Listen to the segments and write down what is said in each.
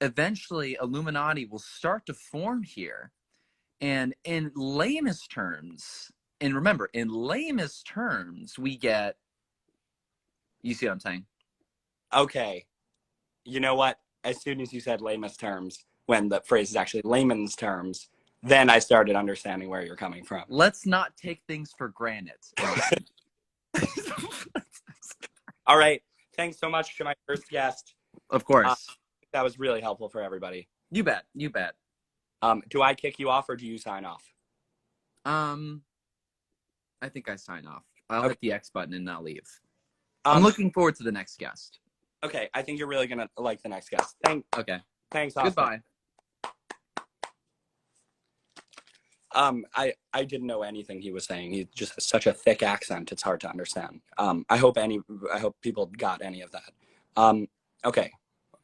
eventually Illuminati will start to form here. And in lamest terms, and remember, in lamest terms, we get, you see what I'm saying? Okay. You know what? As soon as you said lamest terms, when the phrase is actually layman's terms, then I started understanding where you're coming from. Let's not take things for granted. All right. Thanks so much to my first guest. Of course. That was really helpful for everybody. You bet. You bet. Do I kick you off or do you sign off? I think I sign off. I'll hit the X button and I'll leave. I'm Um, looking forward to the next guest. Okay, I think you're really gonna like the next guest. Okay. Thanks, Austin. Goodbye. I didn't know anything he was saying. He just has such a thick accent; it's hard to understand. I hope people got any of that. Okay,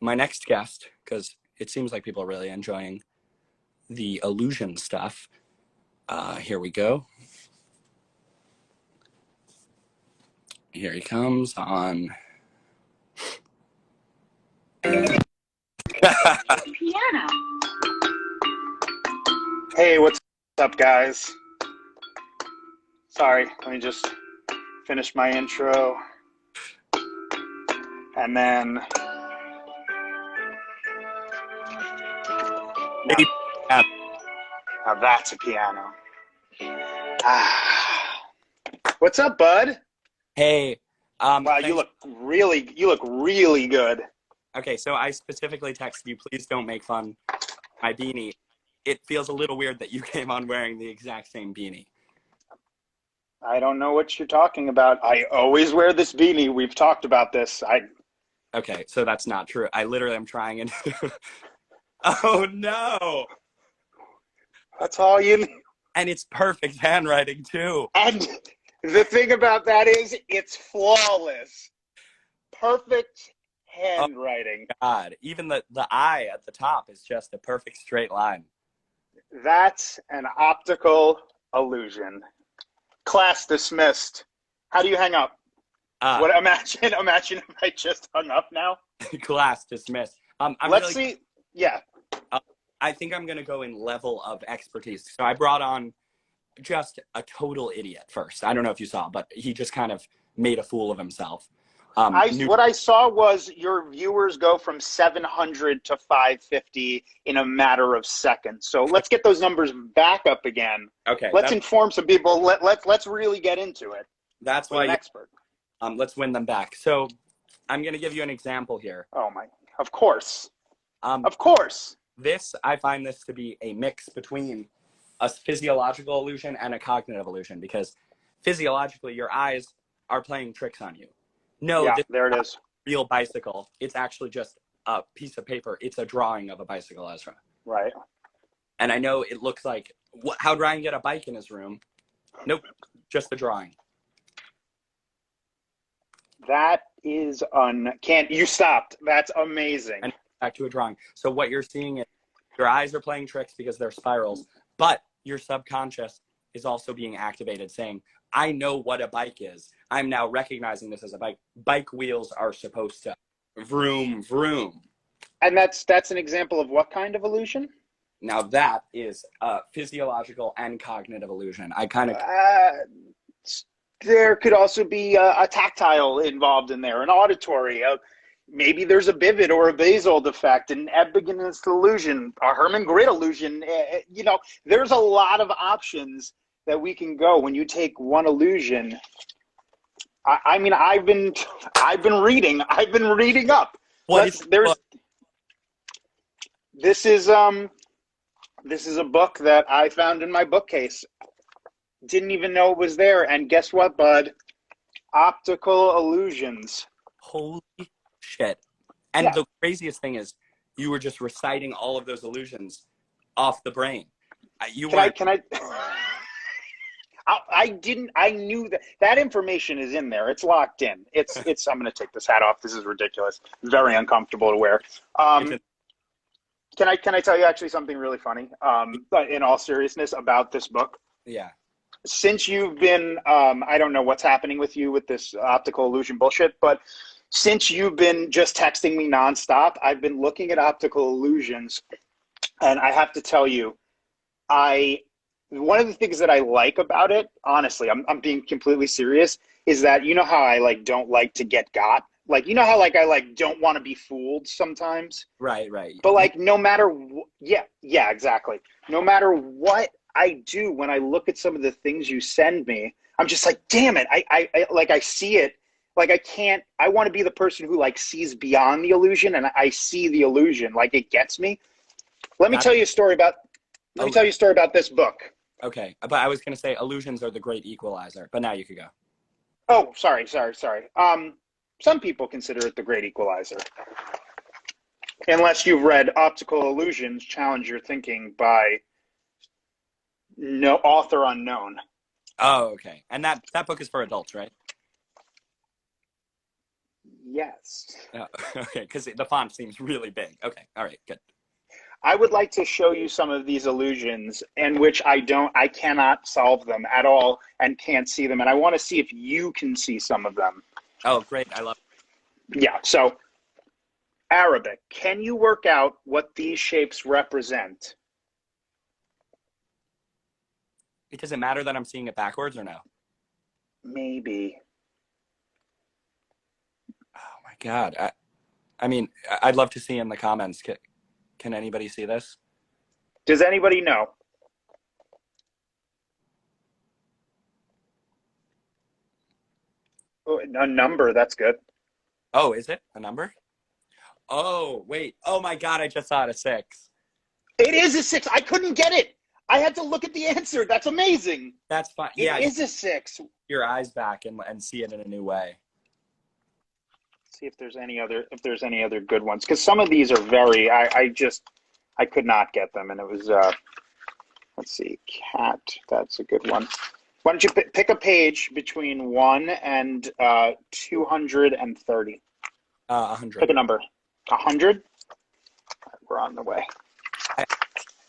my next guest, because it seems like people are really enjoying the illusion stuff. Here we go. Here he comes on. Piano. Hey, what's up, guys? Sorry, let me just finish my intro. And then... Now that's a piano. What's up, bud? Hey. Wow, you look really good. Okay, so I specifically texted you, please don't make fun of my beanie. It feels a little weird that you came on wearing the exact same beanie. I don't know what you're talking about. I always wear this beanie. We've talked about this. Okay, so that's not true. I literally am trying and... Oh, no! That's all you need. And it's perfect handwriting, too. And the thing about that is, it's flawless. Perfect handwriting. Oh, God, even the I at the top is just a perfect straight line. That's an optical illusion. Class dismissed. How do you hang up? Imagine if I just hung up now. Class dismissed. Let's see. Yeah. I think I'm going to go in level of expertise. So I brought on just a total idiot first. I don't know if you saw, but he just kind of made a fool of himself. What I saw was your viewers go from 700 to 550 in a matter of seconds. So let's get those numbers back up again. Okay. Let's inform some people. Let's really get into it. That's why an expert. Let's win them back. So I'm going to give you an example here. Oh my! Of course. Of course. I find this to be a mix between a physiological illusion and a cognitive illusion, because physiologically your eyes are playing tricks on you. No, yeah, there it is. Real bicycle. It's actually just a piece of paper. It's a drawing of a bicycle, Ezra. Right. And I know it looks like, how'd Ryan get a bike in his room? Nope, just a drawing. That is you stopped. That's amazing. And back to a drawing. So what you're seeing is your eyes are playing tricks because they're spirals, but your subconscious is also being activated, saying, I know what a bike is. I'm now recognizing this as a bike. Bike wheels are supposed to vroom, vroom. And that's an example of what kind of illusion? Now that is a physiological and cognitive illusion. There could also be a tactile involved in there, an auditory. Maybe there's a Bivet or a Basold effect, an epigenist illusion, a Hermann Grid illusion. There's a lot of options that we can go when you take one illusion. I mean, I've been reading up. This is a book that I found in my bookcase. Didn't even know it was there, and guess what, bud? Optical illusions. Holy shit! And the craziest thing is, you were just reciting all of those illusions off the brain. I knew that information is in there. It's locked in. I'm going to take this hat off. This is ridiculous. Very uncomfortable to wear. Can I tell you actually something really funny? But in all seriousness about this book. Yeah. Since you've been, I don't know what's happening with you with this optical illusion bullshit, but since you've been just texting me nonstop, I've been looking at optical illusions, and I have to tell you, one of the things that I like about it, honestly, I'm being completely serious, is that you know how I like don't like to get got? Like, you know how like I like don't want to be fooled sometimes? Right. But like no matter yeah, exactly. No matter what I do when I look at some of the things you send me, I'm just like, damn it. I like I see it. Like I want to be the person who like sees beyond the illusion, and I see the illusion. Like it gets me. Let me tell you a story about this book. Okay, but I was going to say illusions are the great equalizer, but now you could go. Oh, sorry. Some people consider it the great equalizer. Unless you've read Optical Illusions, Challenge Your Thinking by no author unknown. Oh, okay. And that book is for adults, right? Yes. Oh, okay, because the font seems really big. Okay, all right, good. I would like to show you some of these illusions in which I cannot solve them at all and can't see them. And I want to see if you can see some of them. Oh, great. I love it. Yeah, so Arabic. Can you work out what these shapes represent? Does it matter that I'm seeing it backwards or no? Maybe. Oh my God. I mean, I'd love to see in the comments. Can anybody see this? Does anybody know? Oh, a number, that's good. Oh, is it a number? Oh, wait. Oh my God, I just saw it, a 6. It is a 6. I couldn't get it. I had to look at the answer. That's amazing. That's fine. Yeah, it is a 6. Your eyes back and see it in a new way. See if there's any other good ones, because some of these are very. I could not get them, and it was. Let's see, cat. That's a good one. Why don't you pick a page between 1 and 230? 100. Pick a number. 100. We're on the way.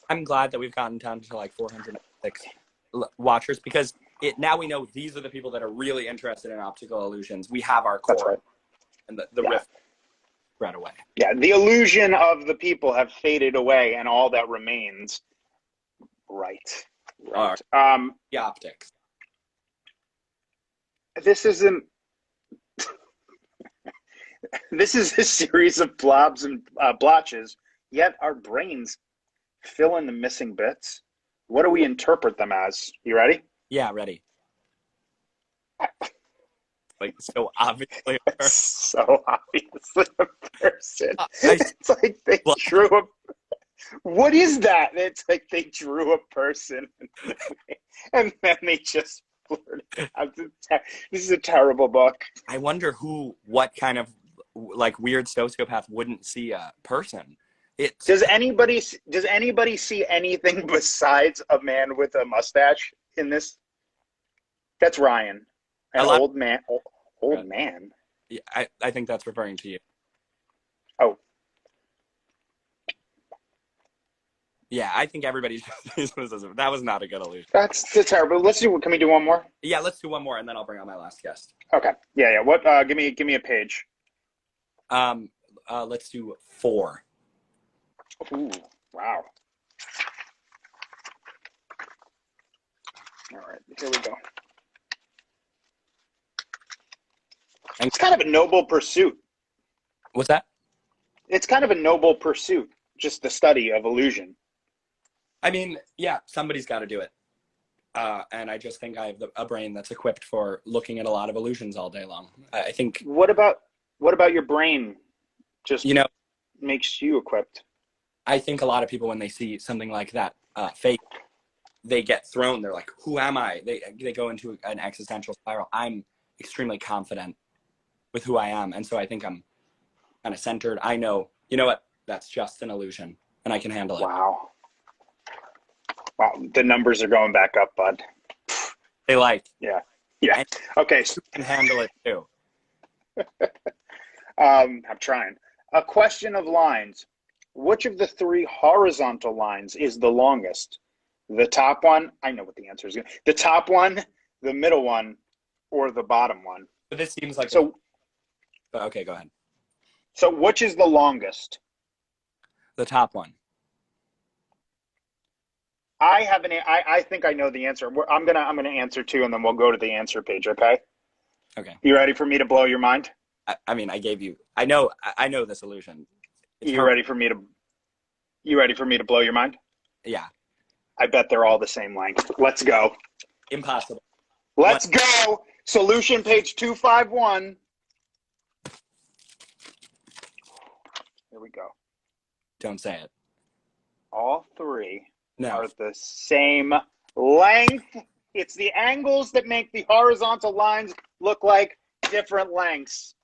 I'm glad that we've gotten down to like 406 watchers, because now we know these are the people that are really interested in optical illusions. We have our core. That's right. And the rift spread away. Yeah, the illusion of the people have faded away, and all that remains. Right. The optics. This isn't. This is a series of blobs and blotches. Yet our brains fill in the missing bits. What do we interpret them as? You ready? Yeah, ready. Like so obviously so obviously a person. It's like they drew a. What is that? It's like they drew a person and then they just blurred it out. This is a terrible book. I wonder what kind of like weird sociopath wouldn't see a person. Does anybody see anything besides a man with a mustache in this? That's Ryan. An old man. Old man. Yeah, I think that's referring to you. Oh. Yeah, I think everybody that was not a good illusion. That's terrible. Can we do one more? Yeah, let's do one more and then I'll bring on my last guest. Okay. Yeah. What give me a page. Let's do 4. Ooh, wow. All right, here we go. It's kind of a noble pursuit. What's that? It's kind of a noble pursuit, just the study of illusion. I mean, yeah, somebody's got to do it. And I just think I have a brain that's equipped for looking at a lot of illusions all day long. I think. What about your brain? Just makes you equipped. I think a lot of people, when they see something like that fake, they get thrown. They're like, "Who am I?" They go into an existential spiral. I'm extremely confident with who I am, and so I think I'm kind of centered. I know, you know what? That's just an illusion, and I can handle it. Wow. The numbers are going back up, bud. They like. Yeah. Okay. You can handle it too. I'm trying. A question of lines. Which of the 3 horizontal lines is the longest? The top one? I know what the answer is. The top one, the middle one, or the bottom one? But this seems like so. But okay, go ahead. So which is the longest? The top one. I think I know the answer. I'm gonna answer too, and then we'll go to the answer page. Okay. Okay. You ready for me to blow your mind? I mean, I gave you. I know the solution. You ready for me to blow your mind? Yeah. I bet they're all the same length. Let's go. Impossible. Let's go. Solution page 251. Here we go. Don't say it. All three No. are the same length. It's the angles that make the horizontal lines look like different lengths.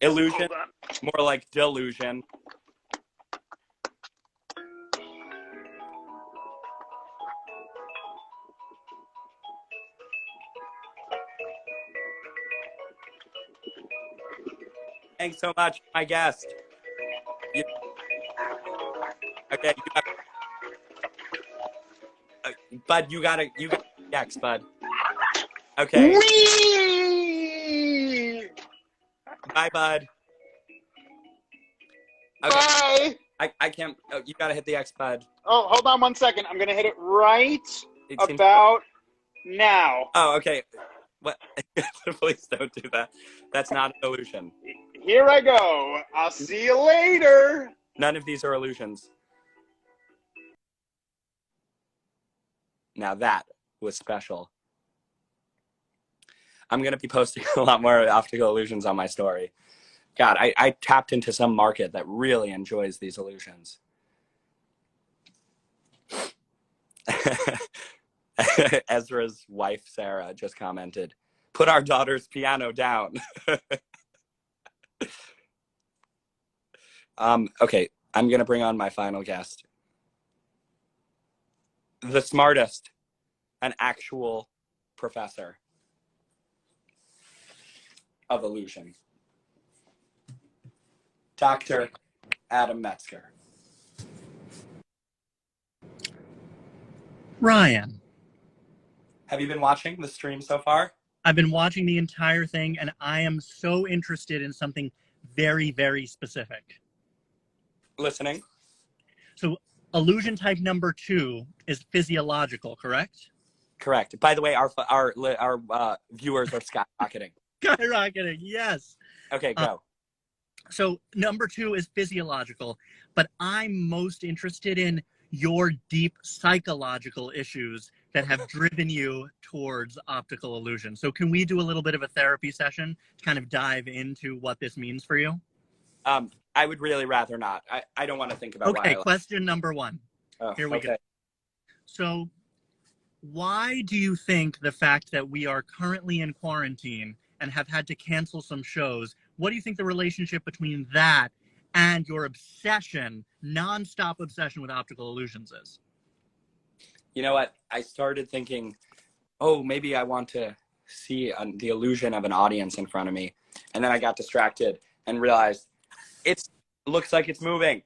Illusion. More like delusion. Thanks so much, my guest. Okay, Bud, you got next, Bud. Okay. Whee! Bye, Bud. Okay. Bye. I can't. Oh, you gotta hit the X, Bud. Oh, hold on 1 second. I'm gonna hit it right about now. Oh, okay. What? Please don't do that. That's not an illusion. Here I go. I'll see you later. None of these are illusions. Now that was special. I'm going to be posting a lot more optical illusions on my story. God, I tapped into some market that really enjoys these illusions. Ezra's wife, Sarah, just commented, "Put our daughter's piano down." Okay, I'm going to bring on my final guest. The smartest, an actual professor of illusion. Dr. Adam Metzger. Ryan, Have you been watching the stream so far? I've been watching the entire thing, and I am so interested in something very, very specific. Listening. So, illusion type number 2 is physiological, correct? Correct. By the way, our viewers are skyrocketing. Skyrocketing, yes. Okay, go. So, number 2 is physiological, but I'm most interested in your deep psychological issues that have driven you towards optical illusion. So can we do a little bit of a therapy session to kind of dive into what this means for you? I would really rather not. I don't want to think about why. Okay, question number 1. Oh, Here we go. So why do you think the fact that we are currently in quarantine and have had to cancel some shows, what do you think the relationship between that and your obsession, nonstop obsession with optical illusions is? You know what? I started thinking, oh, maybe I want to see the illusion of an audience in front of me. And then I got distracted and realized it looks like it's moving.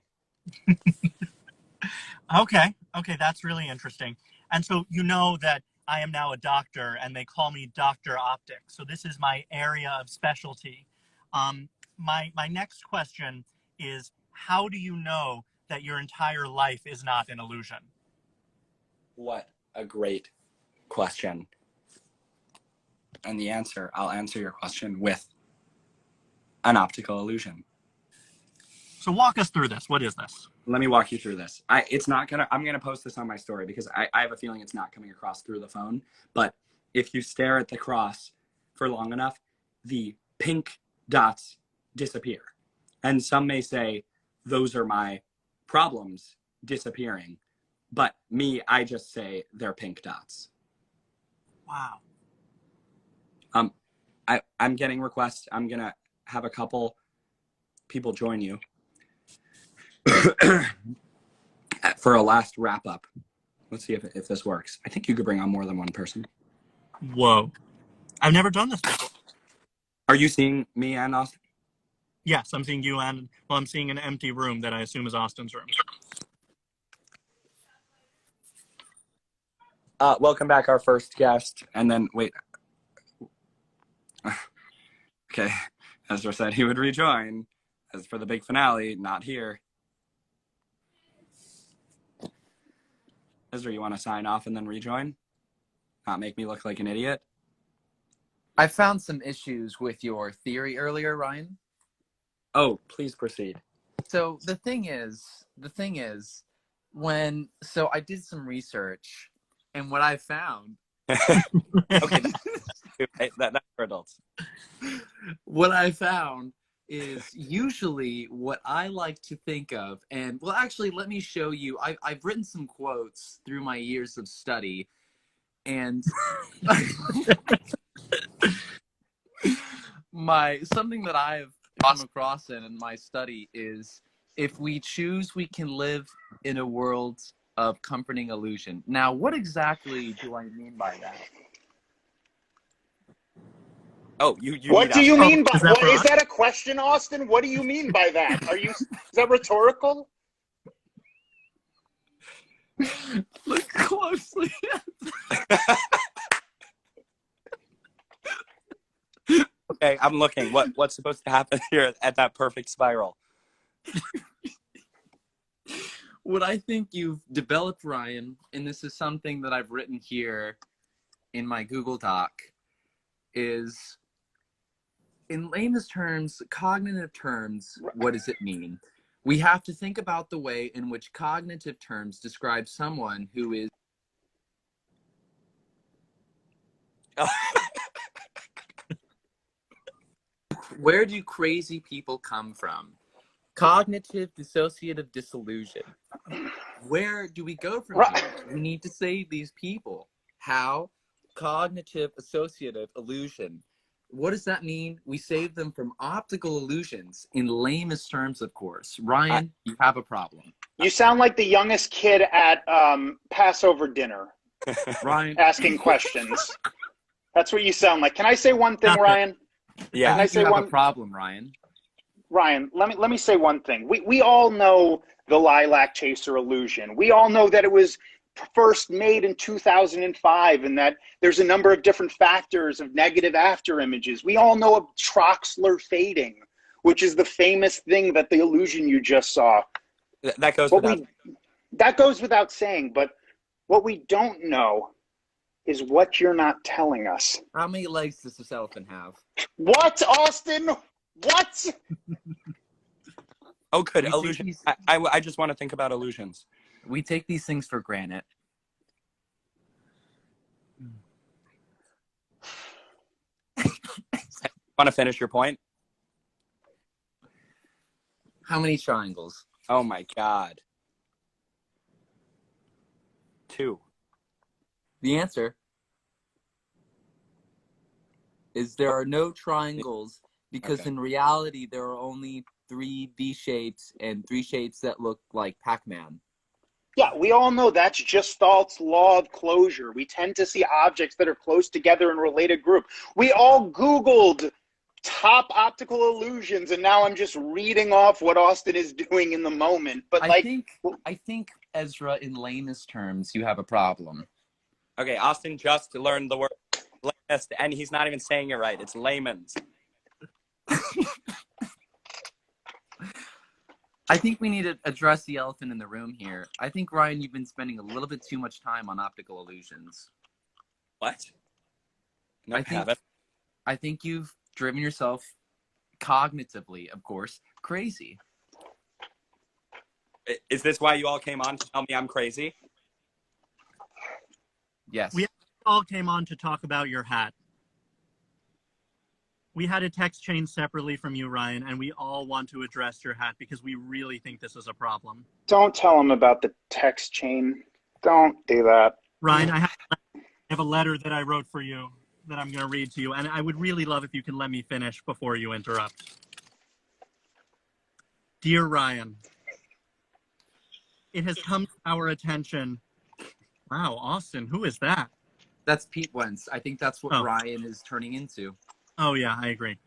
Okay, that's really interesting. And so you know that I am now a doctor and they call me Dr. Optics. So this is my area of specialty. My next question is, how do you know that your entire life is not an illusion? What a great question. And the answer, I'll answer your question with an optical illusion. So walk us through this. What is this? Let me walk you through this. I'm gonna post this on my story because I have a feeling it's not coming across through the phone. But if you stare at the cross for long enough, the pink dots disappear. And some may say, those are my problems disappearing. But me, I just say they're pink dots. Wow. I'm getting requests. I'm gonna have a couple people join you for a last wrap up. Let's see if this works. I think you could bring on more than one person. Whoa. I've never done this before. Are you seeing me and Austin? Yes, I'm seeing you and, well, I'm seeing an empty room that I assume is Austin's room. Welcome back, our first guest. And then, wait. Okay. Ezra said he would rejoin. As for the big finale, not here. Ezra, you want to sign off and then rejoin? Not make me look like an idiot? I found some issues with your theory earlier, Ryan. Oh, please proceed. So the thing is, so I did some research, and what I found, Okay, that's for adults. what I found is usually what I like to think of, and well, actually, let me show you. I've written some quotes through my years of study, and something that I've come across in my study is, if we choose, we can live in a world of comforting illusion. Now, what exactly do I mean by that? Oh, you What do you mean by is that a question, Austin? What do you mean by that? Is that rhetorical? Look closely. Okay, I'm looking. What's supposed to happen here at that perfect spiral? What I think you've developed, Ryan, and this is something that I've written here in my Google Doc, is, in layman's terms, cognitive terms, what does it mean? We have to think about the way in which cognitive terms describe someone who is. Where do crazy people come from? Cognitive dissociative disillusion. Where do we go from here? We need to save these people. How? Cognitive associative illusion. What does that mean? We save them from optical illusions, in lamest terms, of course. Ryan, you have a problem. You sound like the youngest kid at Passover dinner. Ryan, asking questions. That's what you sound like. Can I say one thing, Ryan? Yeah. I think you have a problem, Ryan. Ryan, let me say one thing. We all know the lilac chaser illusion. We all know that it was first made in 2005 and that there's a number of different factors of negative after images. We all know of Troxler fading, which is the famous thing that the illusion you just saw. That goes without saying, but what we don't know is what you're not telling us. How many legs does this elephant have? What, Austin? What? Oh, good. Illusion. I just want to think about illusions. We take these things for granted. Want to finish your point? How many triangles? Oh my God. 2. The answer is there are no triangles, because in reality there are only 3 V shapes and 3 shapes that look like Pac-Man. Yeah, we all know that's Gestalt's law of closure. We tend to see objects that are close together in a related group. We all Googled top optical illusions, and now I'm just reading off what Austin is doing in the moment. But I think, Ezra, in lamest terms, you have a problem. Okay, Austin just learned the word lamest, and he's not even saying it right. It's layman's. I think we need to address the elephant in the room here. I think, Ryan, you've been spending a little bit too much time on optical illusions. What? No, I think you've driven yourself, cognitively, of course, crazy. Is this why you all came on to tell me I'm crazy? Yes. We all came on to talk about your hat. We had a text chain separately from you, Ryan, and we all want to address your hat because we really think this is a problem. Don't tell him about the text chain. Don't do that. Ryan, I have a letter that I wrote for you that I'm going to read to you, and I would really love if you can let me finish before you interrupt. Dear Ryan, it has come to our attention. Wow, Austin, who is that? That's Pete Wentz. I think that's what Ryan is turning into. Oh, yeah, I agree.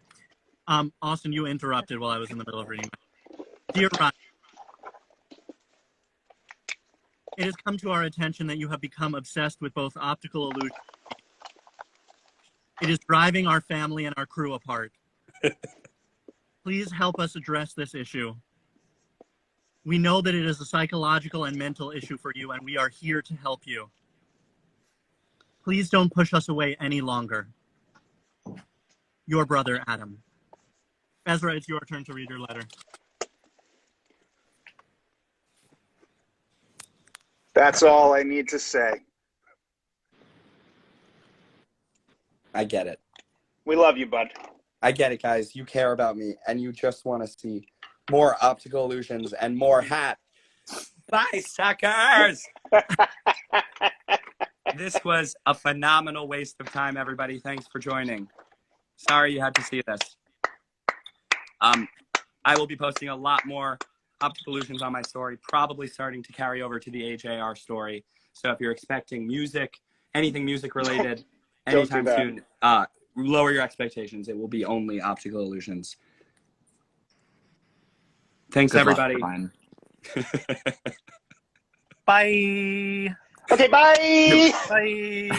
Austin, you interrupted while I was in the middle of reading. Dear Ryan, it has come to our attention that you have become obsessed with both optical illusion. It is driving our family and our crew apart. Please help us address this issue. We know that it is a psychological and mental issue for you, and we are here to help you. Please don't push us away any longer. Your brother, Adam. Ezra, it's your turn to read your letter. That's all I need to say. I get it. We love you, bud. I get it, guys. You care about me, and you just want to see more optical illusions and more hat. Bye, suckers! This was a phenomenal waste of time, everybody. Thanks for joining. Sorry you had to see this. I will be posting a lot more optical illusions on my story, probably starting to carry over to the AJR story. So if you're expecting music, anything music related, anytime soon, lower your expectations. It will be only optical illusions. Thanks, Good everybody. luck, Brian. Bye. Okay, bye. Bye.